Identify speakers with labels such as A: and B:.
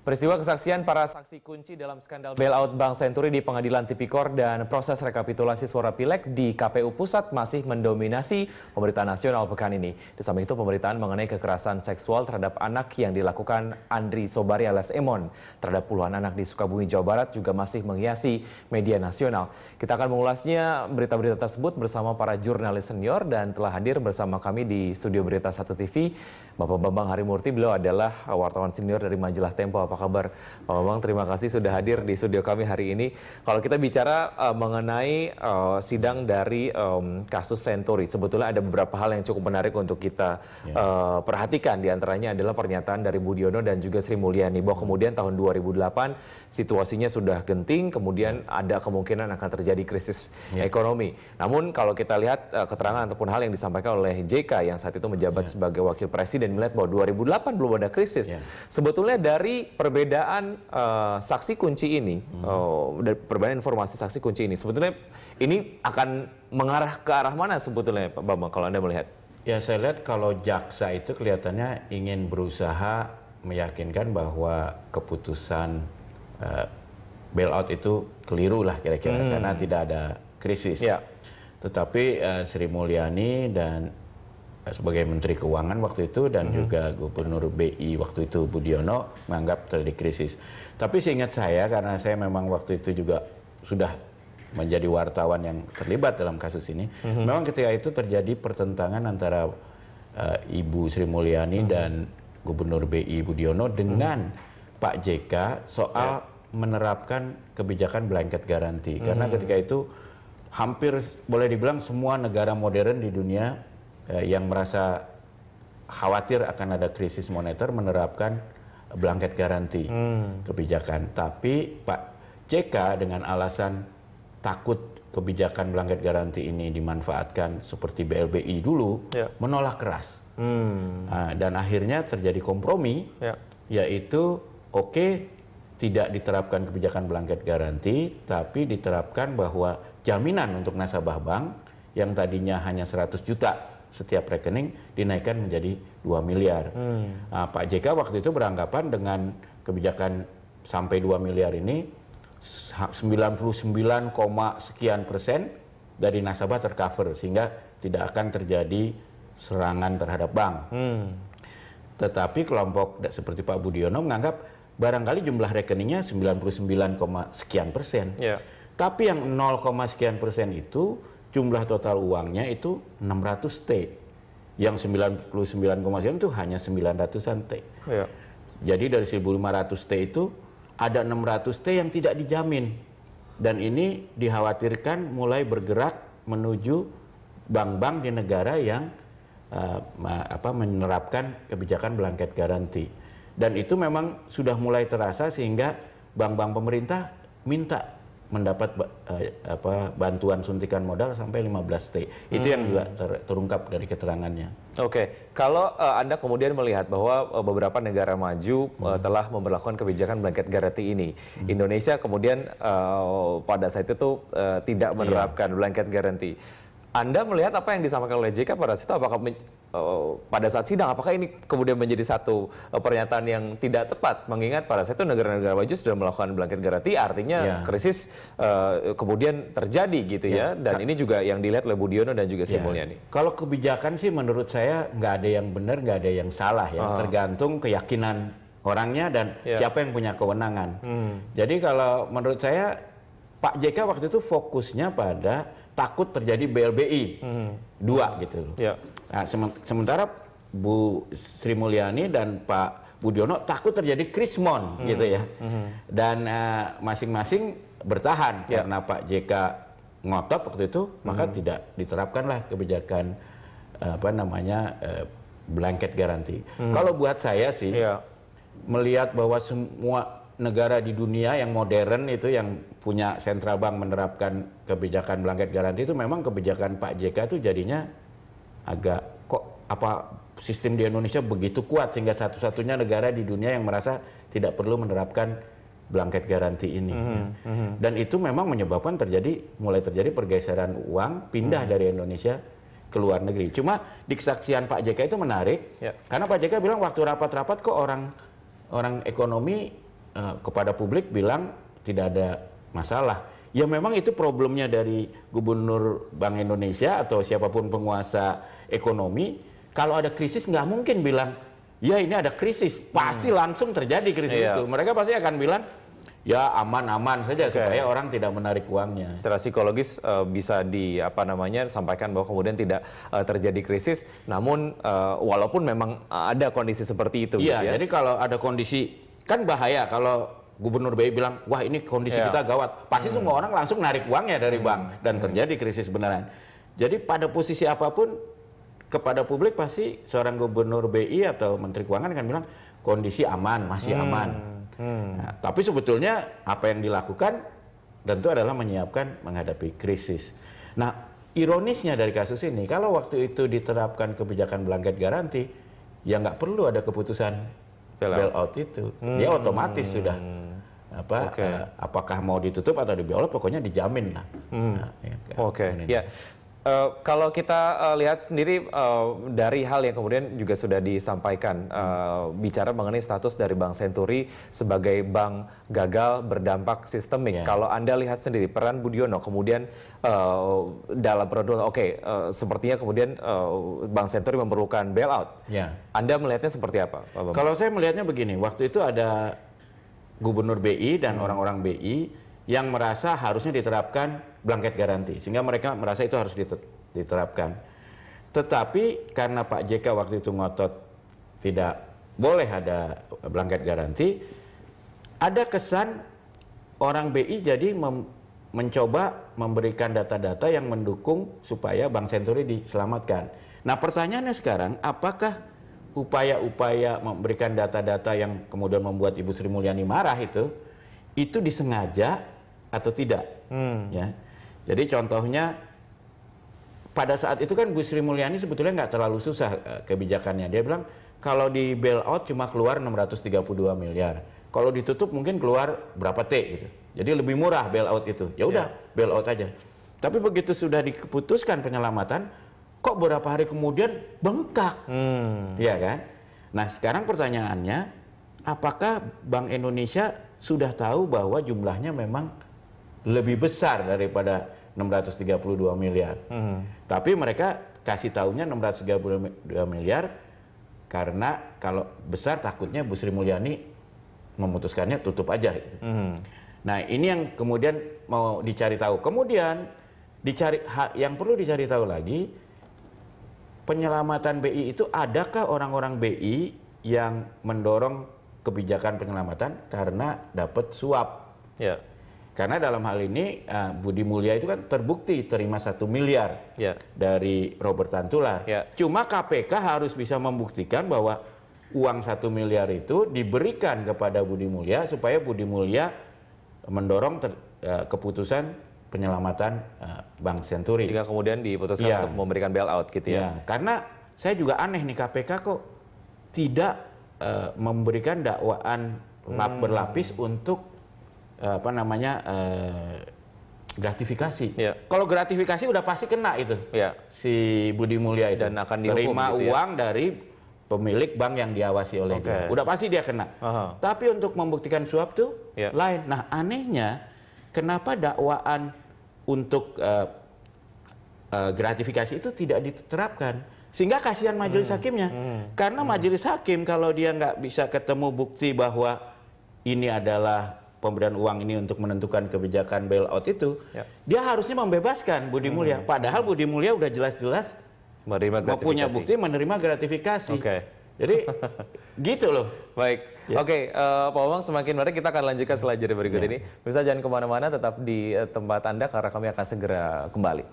A: Peristiwa kesaksian para saksi kunci dalam skandal bailout Bank Senturi di Pengadilan Tipikor dan proses rekapitulasi suara pileg di KPU Pusat masih mendominasi pemberitaan nasional pekan ini. Di samping itu, pemberitaan mengenai kekerasan seksual terhadap anak yang dilakukan Andri Sobari alias Emon terhadap puluhan anak di Sukabumi, Jawa Barat juga masih menghiasi media nasional. Kita akan mengulasnya berita-berita tersebut bersama para jurnalis senior dan telah hadir bersama kami di studio Berita 1 TV, Bapak Bambang Harimurti. Beliau adalah wartawan senior dari majalah Tempo. Apa kabar Pak Bambang? Terima kasih sudah hadir di studio kami hari ini. Kalau kita bicara mengenai sidang dari kasus Senturi, sebetulnya ada beberapa hal yang cukup menarik untuk kita perhatikan. Di antaranya adalah pernyataan dari Budiono dan juga Sri Mulyani bahwa kemudian tahun 2008 situasinya sudah genting, kemudian ada kemungkinan akan terjadi krisis ekonomi. Namun kalau kita lihat keterangan ataupun hal yang disampaikan oleh JK yang saat itu menjabat sebagai wakil presiden melihat bahwa 2008 belum ada krisis. Sebetulnya dari perbedaan saksi kunci ini, dari perbedaan informasi saksi kunci ini, sebetulnya ini akan mengarah ke arah mana sebetulnya Pak Bambang kalau Anda melihat?
B: Ya, saya lihat kalau jaksa itu kelihatannya ingin berusaha meyakinkan bahwa keputusan bailout itu keliru lah kira-kira karena tidak ada krisis. Tetapi Sri Mulyani dan sebagai Menteri Keuangan waktu itu dan juga Gubernur BI waktu itu Budiono menganggap terjadi krisis. Tapi seingat saya, karena saya memang waktu itu juga sudah menjadi wartawan yang terlibat dalam kasus ini, memang ketika itu terjadi pertentangan antara Ibu Sri Mulyani dan Gubernur BI Budiono dengan Pak JK soal menerapkan kebijakan blanket garanti. Karena ketika itu hampir boleh dibilang semua negara modern di dunia yang merasa khawatir akan ada krisis moneter menerapkan blanket garanti kebijakan. Tapi Pak JK dengan alasan takut kebijakan blanket garanti ini dimanfaatkan seperti BLBI dulu, menolak keras. Dan akhirnya terjadi kompromi, yaitu tidak diterapkan kebijakan blanket garanti, tapi diterapkan bahwa jaminan untuk nasabah bank yang tadinya hanya 100 juta setiap rekening dinaikkan menjadi 2 miliar. Pak JK waktu itu beranggapan dengan kebijakan sampai 2 miliar ini 99, sekian persen dari nasabah tercover sehingga tidak akan terjadi serangan terhadap bank. Tetapi kelompok seperti Pak Budiono menganggap barangkali jumlah rekeningnya 99, sekian persen. Tapi yang 0, sekian persen itu jumlah total uangnya itu 600 T. Yang 99, sekian itu hanya 900-an T. Jadi dari 1.500 T itu ada 600 T yang tidak dijamin. Dan ini dikhawatirkan mulai bergerak menuju bank-bank di negara yang menerapkan kebijakan blanket garanti. Dan itu memang sudah mulai terasa sehingga bank-bank pemerintah minta mendapat bantuan suntikan modal sampai 15 T. Itu yang juga terungkap dari keterangannya.
A: Kalau Anda kemudian melihat bahwa beberapa negara maju telah memberlakukan kebijakan blanket garanti ini, Indonesia kemudian pada saat itu tidak menerapkan blanket garanti. Anda melihat apa yang disampaikan oleh JK pada situ, apakah pada saat sidang, apakah ini kemudian menjadi satu pernyataan yang tidak tepat, mengingat pada saat itu negara-negara maju sudah melakukan blanket garanti, artinya krisis kemudian terjadi gitu ya, dan ini juga yang dilihat oleh Budiono dan juga Sri Mulyani.
B: Kalau kebijakan sih menurut saya nggak ada yang benar, nggak ada yang salah ya, tergantung keyakinan orangnya dan siapa yang punya kewenangan. Jadi kalau menurut saya Pak JK waktu itu fokusnya pada takut terjadi BLBI 2 gitu. Nah, sementara Bu Sri Mulyani dan Pak Budiono takut terjadi krismon gitu ya. Dan masing-masing bertahan karena Pak JK ngotot waktu itu, maka tidak diterapkanlah kebijakan blanket garanti. Kalau buat saya sih melihat bahwa semua negara di dunia yang modern itu yang punya sentral bank menerapkan kebijakan blanket garanti itu memang kebijakan Pak JK itu jadinya agak sistem di Indonesia begitu kuat sehingga satu-satunya negara di dunia yang merasa tidak perlu menerapkan blanket garanti ini. Dan itu memang menyebabkan mulai terjadi pergeseran uang pindah dari Indonesia ke luar negeri. Cuma di kesaksian Pak JK itu menarik karena Pak JK bilang waktu rapat-rapat kok orang ekonomi kepada publik bilang tidak ada masalah. Ya memang itu problemnya dari Gubernur Bank Indonesia atau siapapun penguasa ekonomi. Kalau ada krisis nggak mungkin bilang, ya ini ada krisis. Pasti langsung terjadi krisis itu. Mereka pasti akan bilang, ya aman-aman saja supaya orang tidak menarik uangnya.
A: Secara psikologis bisa sampaikan bahwa kemudian tidak terjadi krisis. Namun walaupun memang ada kondisi seperti itu.
B: Iya,
A: gitu ya.
B: jadi kalau ada kondisi, kan bahaya kalau Gubernur BI bilang, wah ini kondisi kita gawat. Pasti semua orang langsung narik uangnya dari bank. Dan terjadi krisis beneran. Jadi pada posisi apapun, kepada publik pasti seorang Gubernur BI atau Menteri Keuangan akan bilang, kondisi aman, masih aman. Nah, tapi sebetulnya apa yang dilakukan tentu adalah menyiapkan menghadapi krisis. Nah, ironisnya dari kasus ini, kalau waktu itu diterapkan kebijakan blanket garanti, ya nggak perlu ada keputusan bailout itu. Dia otomatis sudah apakah mau ditutup atau di bailout, pokoknya dijamin lah.
A: Kalau kita lihat sendiri dari hal yang kemudian juga sudah disampaikan, bicara mengenai status dari Bank Senturi sebagai bank gagal berdampak sistemik. Kalau Anda lihat sendiri peran Budiono kemudian dalam produk, sepertinya kemudian Bank Senturi memerlukan bailout. Anda melihatnya seperti apa, Pak Bambang?
B: Kalau saya melihatnya begini, waktu itu ada Gubernur BI dan orang-orang BI yang merasa harusnya diterapkan blanket garanti, sehingga mereka merasa itu harus diterapkan. Tetapi karena Pak JK waktu itu ngotot tidak boleh ada blanket garanti, ada kesan orang BI jadi mencoba memberikan data-data yang mendukung supaya Bank Senturi diselamatkan. Nah pertanyaannya sekarang, apakah upaya-upaya memberikan data-data yang kemudian membuat Ibu Sri Mulyani marah itu disengaja atau tidak? Ya. Jadi contohnya pada saat itu kan Bu Sri Mulyani sebetulnya nggak terlalu susah kebijakannya. Dia bilang kalau di bailout cuma keluar 632 miliar. Kalau ditutup mungkin keluar berapa T gitu. Jadi lebih murah bailout itu. Ya udah bailout aja. Tapi begitu sudah diputuskan penyelamatan, kok beberapa hari kemudian bengkak. Ya kan? Nah, sekarang pertanyaannya, apakah Bank Indonesia sudah tahu bahwa jumlahnya memang lebih besar daripada 632 miliar. Tapi mereka kasih tahunya 632 miliar karena kalau besar takutnya Bu Sri Mulyani memutuskannya tutup aja. Nah, ini yang kemudian mau dicari tahu. Kemudian yang perlu dicari tahu lagi, penyelamatan BI itu adakah orang-orang BI yang mendorong kebijakan penyelamatan karena dapat suap? Karena dalam hal ini Budi Mulya itu kan terbukti terima 1 miliar dari Robert Tantular. Cuma KPK harus bisa membuktikan bahwa uang 1 miliar itu diberikan kepada Budi Mulya supaya Budi Mulya mendorong keputusan penyelamatan Bank Senturi.
A: Sehingga kemudian diputuskan untuk memberikan bailout gitu ya.
B: Karena saya juga aneh nih, KPK kok tidak memberikan dakwaan berlapis untuk gratifikasi. Kalau gratifikasi udah pasti kena itu. Si Budi Mulya itu.
A: Dan akan dihukum
B: terima
A: gitu
B: uang dari pemilik bank yang diawasi oleh dia. Udah pasti dia kena. Tapi untuk membuktikan suap tuh lain. Nah, anehnya kenapa dakwaan untuk gratifikasi itu tidak diterapkan? Sehingga kasihan majelis hakimnya. Karena majelis hakim kalau dia nggak bisa ketemu bukti bahwa ini adalah pemberian uang ini untuk menentukan kebijakan bailout itu, dia harusnya membebaskan Budi Mulya. Padahal Budi Mulya udah jelas-jelas punya bukti menerima gratifikasi. Jadi gitu loh.
A: Baik. Pak Bambang, semakin menarik, kita akan lanjutkan setelah jeda berikut ini. Bisa jangan kemana-mana, tetap di tempat Anda karena kami akan segera kembali.